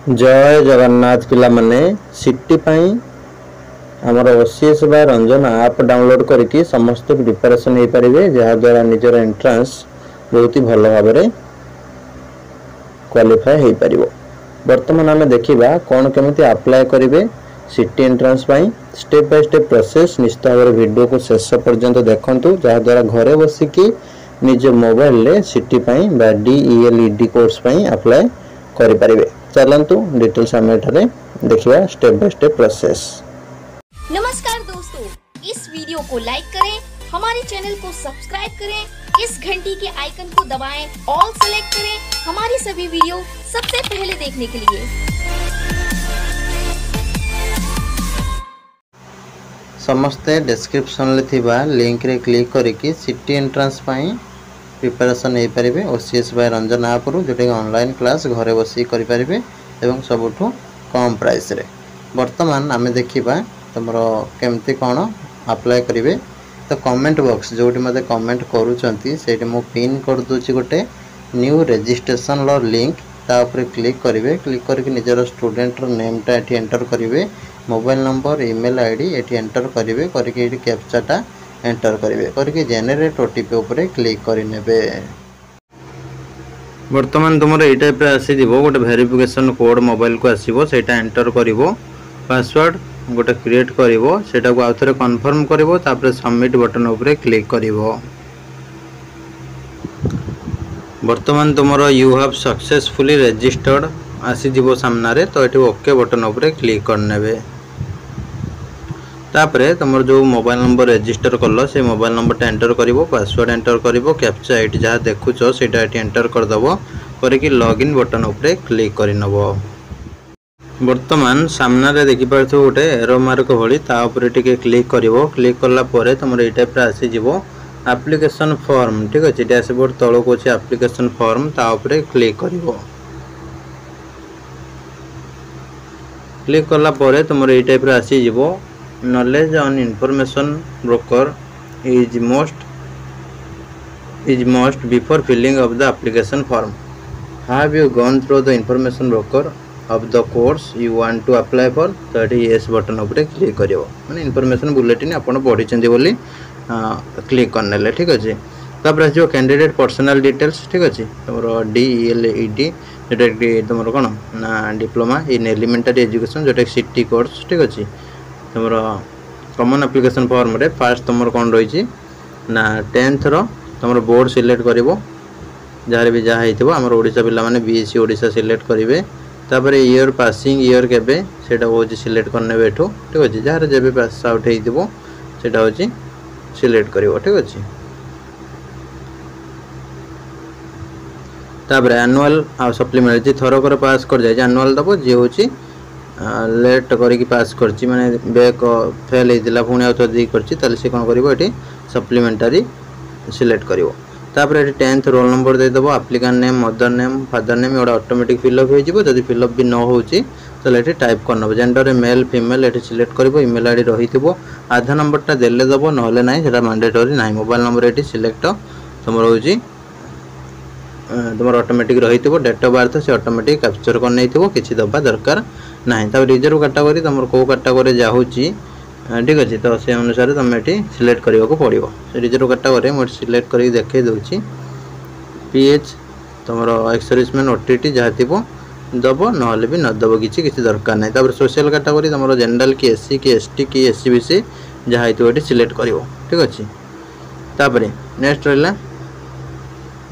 जय जगन्नाथ पिला माने सिटी पाई आमर ओसीएस बा रंजन आप डाउनलोड करके समस्त प्रिपरेशन हो पारे जहाँ द्वारा निजर एंट्रांस बहुत ही भल भाव क्वालिफाई हो पार। बर्तमान आम देखा कौन केमी अप्लाई करेंगे city entrance step by step process निश्चित भाव वीडियो को शेष पर्यंत देखूँ जहाँ द्वारा घरे बसिकी निज मोबाइल सिटी बा DELED कोर्स अप्लाई करें। चलतु डिटेल्स आम देखिए स्टेप बाय स्टेप प्रोसेस। नमस्कार दोस्तों, इस वीडियो को लाइक करें, हमारे चैनल को सब्सक्राइब करें, इस घंटी के आइकन को दबाएं, ऑल सेलेक्ट करें हमारी सभी वीडियो सबसे पहले देखने के लिए। समस्ते डिस्क्रिप्शन लिंक रे क्लिक करके सिटी एंट्रांस प्रिपरेशन हो पारे ओसीएस बाय रंजन आप जोटा ऑनलाइन क्लास घरे बसी करें एवं सबुठ कम प्राइस रे। वर्तमान आम देखा तुम केमती कौन अप्लाई करेंगे तो कमेंट बॉक्स जो मत कमेंट करुँच मु पिन कर दूची गोटे न्यू रजिस्ट्रेशन लिंक तापर क्लिक करेंगे। क्लिक करके निजर स्टूडेंट नेमटा ये एंटर करेंगे, मोबाइल नंबर ईमेल आईडी ये एंटर करेंगे, करके कैप्चाटा एंटर करेंगे, करके जेनेरेट ओटीपी उपरे क्लिक करेंगे। वर्तमान तुम ये टाइप आसीज गोटे वेरिफिकेशन कोड मोबाइल को आसो से एंटर कर पासवर्ड गोटे क्रिएट कर आउ थे कन्फर्म कर सबमिट बटन उपरे क्लिक कर। वर्तमान तुम यू हैव सक्सेसफुली रजिस्टर्ड आसीज सामने तो ये ओके बटन उपरे क्लिक करने। तापरे तुम जो मोबाइल नंबर रजिस्टर कल से मोबाइल नंबर एंटर कर पासवर्ड एंटर कर कैप्चा ये जहाँ देखुच से एंटर करदेव करके लॉगिन बटन उपरे क्लिक करनब। वर्तमान सामने देखिपार गोटे एरो मार्क भली टे क्लिक क्लिक कला तुम ये टाइप आसीज एप्लिकेशन फॉर्म। ठीक अच्छे डैशबोर्ड तौक अच्छे एप्लिकेशन फॉर्म ताऊपर क्लिक कर क्लिक कला तुम ये type आसीज knowledge on information broker is must before filling of the application form. Have you gone through the information broker of the course you want to apply for? तो ये yes button उपरे click करियो माने information bulletin आपण पढी चंदी बोली click करनेले। ठीक अछि तापर आजो कैंडिडेट पर्सनल डिटेल्स। ठीक अछि तमरो DELED जेटा तमरो कोन ना डिप्लोमा इन एलिमेंटरी एजुकेशन जोटा सिटी कोर्स। ठीक अछि तुम कॉमन एप्लिकेशन फॉर्म रे फास्ट तुम कौन रही ना 10th तुम बोर्ड सिलेक्ट कर जहाँ भी जहाँ होता आम ओडिशा पिला माने BSc ओडिशा सिलेक्ट करेंगे। तापर ईयर पासिंग ईयर केबे सेटा होची सिलेक्ट करने एठू। ठीक अच्छे जहाँ जब पास आउट होता होची सिलेक्ट करिवो। ठीक अच्छे तापर एनुअल आ सप्लीमेंट जी थरकर पास कर जाए एनुअल दबो जी होची लेट करके पास करची माने बैक फेल होता पुणी आउ दी कर सी कौन कर सप्लीमेंटारी सिलेक्ट करिवो। तापर ये 10th रोल नंबर देदेव applicant name mother name father name ये ऑटोमेटिक फिलअप हो जब फिलअप भी न हो ये टाइप करनब। जेंडर मेल फीमेल ये सिलेक्ट कर ईमेल आईडी रही आधार नंबरटा देले दब ना ना से मैंडेटरी ना। मोबाइल नंबर ये सिलेक्ट तुम रोचे तुम ऑटोमेटिक रही डेट ऑफ बर्थ से ऑटोमेटिक कैप्चर कर नहीं किसी दबा दरकार ना। तब रिजर्व कैटेगरी तुम कौ कैटेगरी जाऊँगी ठीक अच्छे तो से अनुसार तुम ये सिलेक्ट करने को पड़ो। रिजर्व कैटेगरी मुझे सिलेक्ट कर देखे दूसरी PH तुम एक्सर्विसमैन OTT जहाँ थी दब ना भी नदब किसी दरकार ना। तब सोशल कैटेगरी तुम जनरल कि SC कि ST कि SC जहाँ ये सिलेक्ट कर। ठीक अच्छे तापर नेक्स्ट रहा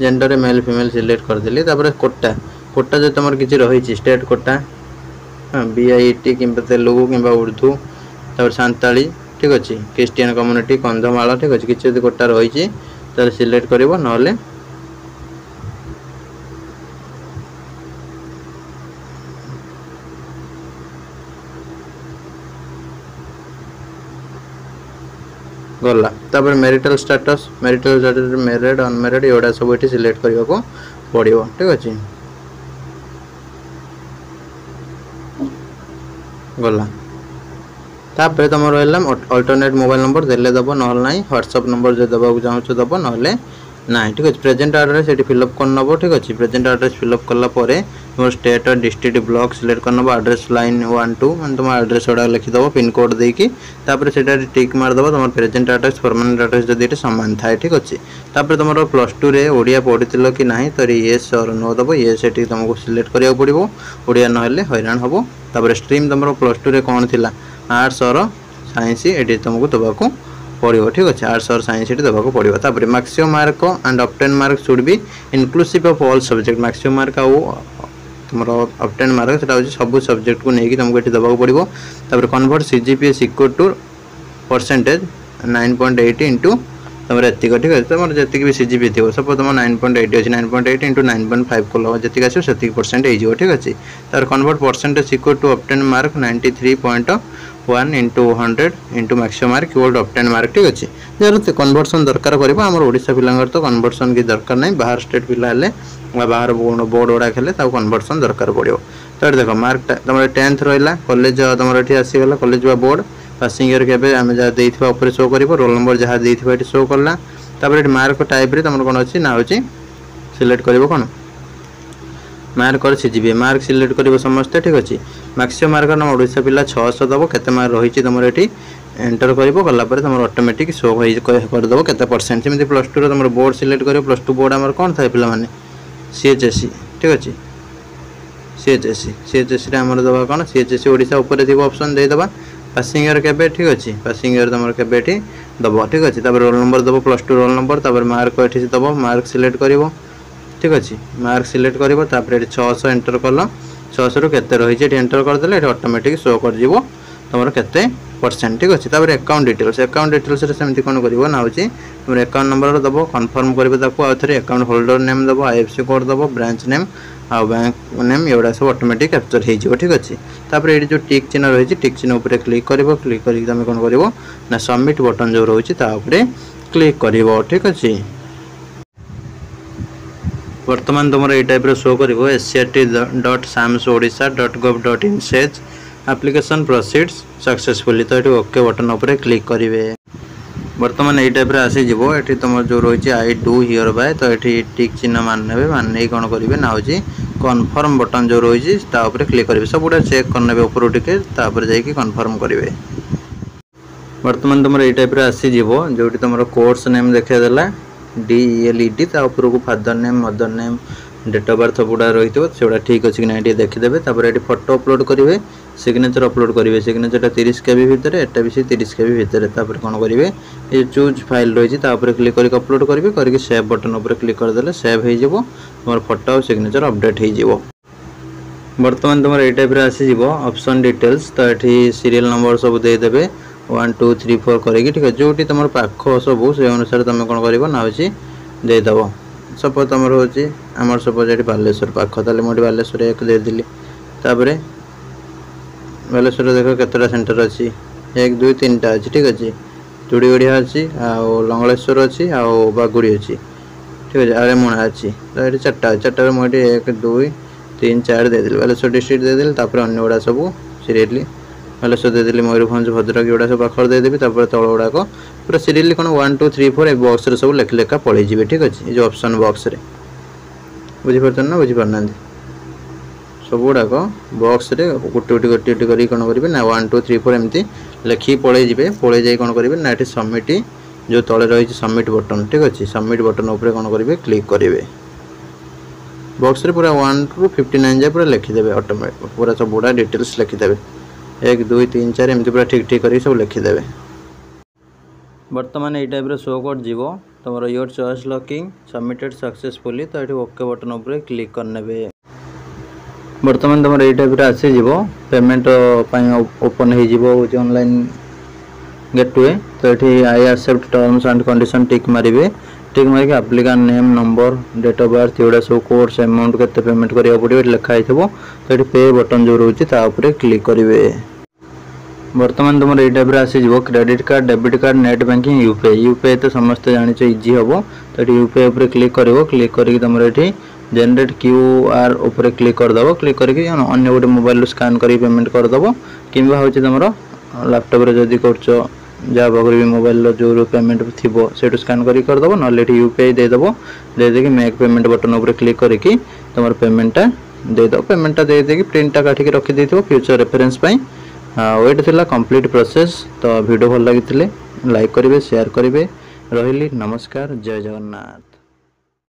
जेंडर मेल फीमेल सिलेक्ट करदेली। तापर कोटा कोटा जो तुम किसी रही स्टेट कोटा BIT कि तेलुगु कि उर्दू तापर सांताली। ठीक अच्छे क्रिश्चियन कम्युनिटी कंधमाल। ठीक अच्छे किसी कोटा रही तो सिलेक्ट कर ना गला। तापर मैरिटल स्टेटस मैरिड अनमैरिड एगुड़ा सब ये सिलेक्ट करने को पड़ो। ठीक अच्छे गला तापर तुम रहा अल्टरनेट मोबाइल नंबर देले दब ना व्हाट्सएप नंबर जो दबाक चाहूँ दब ना ना। ठीक अच्छे प्रेजेंट एड्रेस ये फिलअप कर नब। ठीक अच्छे प्रेजेंट एड्रेस फिलअप कला तुम स्टेट डिस्ट्रिक्ट ब्लॉक सिलेक्ट करनब एड्रेस लाइन 1 2 मान तुम एड्रेस गुड़ा लिखिदेव पिन कोड देकी तापर से टिक मारदेव तुम प्रेजेंट एड्रेस परमानेंट एड्रेस जब ये सामान थाए ठीक अच्छे तापर तुम +2 रे ओडिया पढ़ी कि ना तो येस और नो दब येस ये तुमको सिलेक्ट करा पड़ो ओडिया नहेले हैरान हम तापर स्ट्रीम तुम +2 रे कौन थी आर्ट्स और साइंस ये तुमको देवाक पड़ो ठीक अच्छे आर्ट्स और साइंस ये देवाक पड़ो तापर maximum mark and obtain mark should be inclusive of all subject maximum mark आउ तुम ऑब्टेन मार्क से सब सब्जेक्ट को लेकिन तुमको ये देवाक पड़ो तापर convert CGPA equal to percentage 9.8 into तुम एतिक ठीक है तुम जी भी CGPA थी सपोज तुम 9.8 अच्छे 9.8 इंटू 9.5 कल जी आसो से % हो ठीक अच्छे तार convert percentage equal to obtain mark 93.1 into 100 into maximum mark equal to obtain mark ठीक अच्छे यार कन्वर्सन दरकार कर ओडिशा पिला तो कन्वर्सन की दरकार नहीं बाहर स्टेट पिला बाहर बोर्ड गुड़ा खेले कन्वर्सन दरकार पड़ो तो देख मार्क तुम 10th रहा कॉलेज तुम ये आसीगला कॉलेज बोर्ड पासिंग इयर के आम जहाँ देपर शो कर रोल नंबर जहाँ देते शो कला मार्क टाइप तुम कौन अच्छी ना हूँ सिलेक्ट कर कौन मार्क और CGPA मार्क सिलेक्ट कर समस्ते ठीक अच्छे मैक्सिमम मार्क तुम ओडिशा पिला 600 दब के मार्क रही तुम ये एंटर कर तुम ऑटोमेटिक शो करदेव के परसेंट सेमती +2 तुम बोर्ड सिलेक्ट कर +2 बोर्ड आम कौन था पे CHSE ठीक अच्छे CHSE आम दबा कौन CHSE ओडिशा उपर थी ऑप्शन देदेबा पासिंग इयर के ठीक अच्छे पासिंग इयर तुम के दब ठीक अच्छे रोल नंबर दब +2 रोल नंबर मार्क ये दब मार्क सिलेक्ट कर ठीक अच्छे मार्क सिलेक्ट कर 600 एंटर कल 600 रु के रही एंटर करदे ऑटोमेटिक शो कर तुम के परसेंट ठीक अच्छे अकाउंट डिटेल्स सेमती कौन कर ना हूँ तुम अकाउंट नंबर दब कन्फर्म कर अकाउंट होल्डर नेम दब IFSC कोड दब ब्रांच नेम आ बैंक नेम एगुड़ा सब ऑटोमेटिक कैप्चर हो ठीक अच्छे तापर ये जो टिक चिन्ह रही टिक चिन्ह उपर क्लिक कर क्लिक कर तुम कौन कर ना सबमिट बटन जो रही क्लिक कर ठीक अच्छे वर्तमान तुम ये टाइप शो कर scrt.samsodisha.gov.in says application proceeds successfully तो ये ओके बटन उपर क्लिक करेंगे वर्तमान ये टाइप आसीज ये तुम जो रही आई डू हियर बाय तो ये टिक चिन्ह मानने मानने कौन करेंगे ना हूँ कन्फर्म बटन जो रही क्लिक करेंगे सब गुड़ा चेक करने ऊपर टिके जाकि कन्फर्म करेंगे वर्तमान तुम ये टाइप आसीज जो तुम कोर्स नेम देखेदेला DELED ऊपर को father name mother name date of birth गुड़ा रही है ठीक अच्छे कि ना देखीदे ये फोटो अपलोड करेंगे सिग्नेचर अपलोड करेंगे सिग्नेचर 30 KB भितर एटा भी 30 KB भितर कौन करेंगे ये चूज फाइल रही क्लिक कर अपलोड करेंगे करके सेव बटन उपर क्लिक करदे सेव हो तुम फोटो और सिग्नेचर अपडेट हो वर्तमान तुम ये टाइप आसीज ऑप्शन डिटेल्स तो ये सीरियल नंबर सब देदेवे 1 2 3 4 करेगी ठीक है जो तुम पाख सब से अनुसार तुम कौन कर ना हूँ देदेव सपोज तुम हूँ आमर सपोज ये बालेश्वर पाख ताले मुझे बालेश्वर 1 देदेली तापर बालेश्वर देख केतटा सेंटर अच्छी 1 2 3 टा अच्छी ठीक अच्छे चूड़ीगढ़िया अच्छी लंगलेश्वर अच्छी बागुड़ी अच्छी ठीक है आरेमुणा अच्छी तो ये 4टा मुझे 1 2 3 4 देदेली बालेश्वर डिस्ट्रिक्ट देदेली तापर अन्य गुड़ा सब सीरियली बालेश्वर देदेली मयूरभंज भद्रक गुड़ा सब पाखर देदेवी तल गुड़ाक पूरा सीरियली कौन 1 2 3 4 बॉक्स सब लेखा लेखा पलैजे ठीक अच्छे ये ऑप्शन बॉक्स बुझीपार ना बुझीपारना सब गुड़ाक बॉक्स गोटे गोटे गोटे कौन करेंगे ना 1 2 3 4 एमती लेखिकी पलैजे पलि जाए कौन करेंगे ना ये सबमिट जो तले रही सबमिट बटन ठीक अच्छे सबमिट बटन उपर कौन करेंगे क्लिक करेंगे बॉक्स रे पूरा 1 ରୁ 59 जाए पूरा लिखिदेवे ऑटोमेटिक पूरा सब गुड़ा डिटेल्स लिखिदेवे 1 2 3 4 एमती पूरा ठीक ठीक कर सब लिखिदेवे वर्तमान ये टाइप शो कर जीव तुम your choice locking submitted successfully तो ये ओके बटन उपर क्लिक करने वर्तमान तुम ये टाइप आसीज पेमेंट ओपन हो ऑनलाइन गेटवे तो ये I accept terms and condition tick मारे टिक मारिक applicant name number date of birth ये सब कोर्स अमाउंट के पेमेंट करा पड़ो लिखाई थो तो ये पे बटन जो रोचे क्लिक करेंगे वर्तमान तुम ये टाइप आसीज credit card debit card net banking UPI तो समस्त जानिच इजी हम तो ये यूपीआई उपर क्लिक कर क्लिक करके तुम ये जनरेट QR उपर क्लिक करदेव क्लिक करके अन्य गोटे मोबाइल स्कान कर पेमेंट करदेव कि हूँ तुम लैपटॉप जदि कर जहाँ पाखे भी मोबाइल जो पेमेंट थी से स्कान करदेव ना यूपीआई देदेव दे मेक पेमेंट बटन उपर क्लिक करके तुम पेमेंटा ଦେଇଦେବ पेमेंटा देदेकि प्रिंटा काटिक रखी फ्यूचर रेफरेंस वेट थिला कंप्लीट प्रोसेस। तो वीडियो भल लगी लाइक करेंगे शेयर करेंगे। रही नमस्कार जय जगन्नाथ।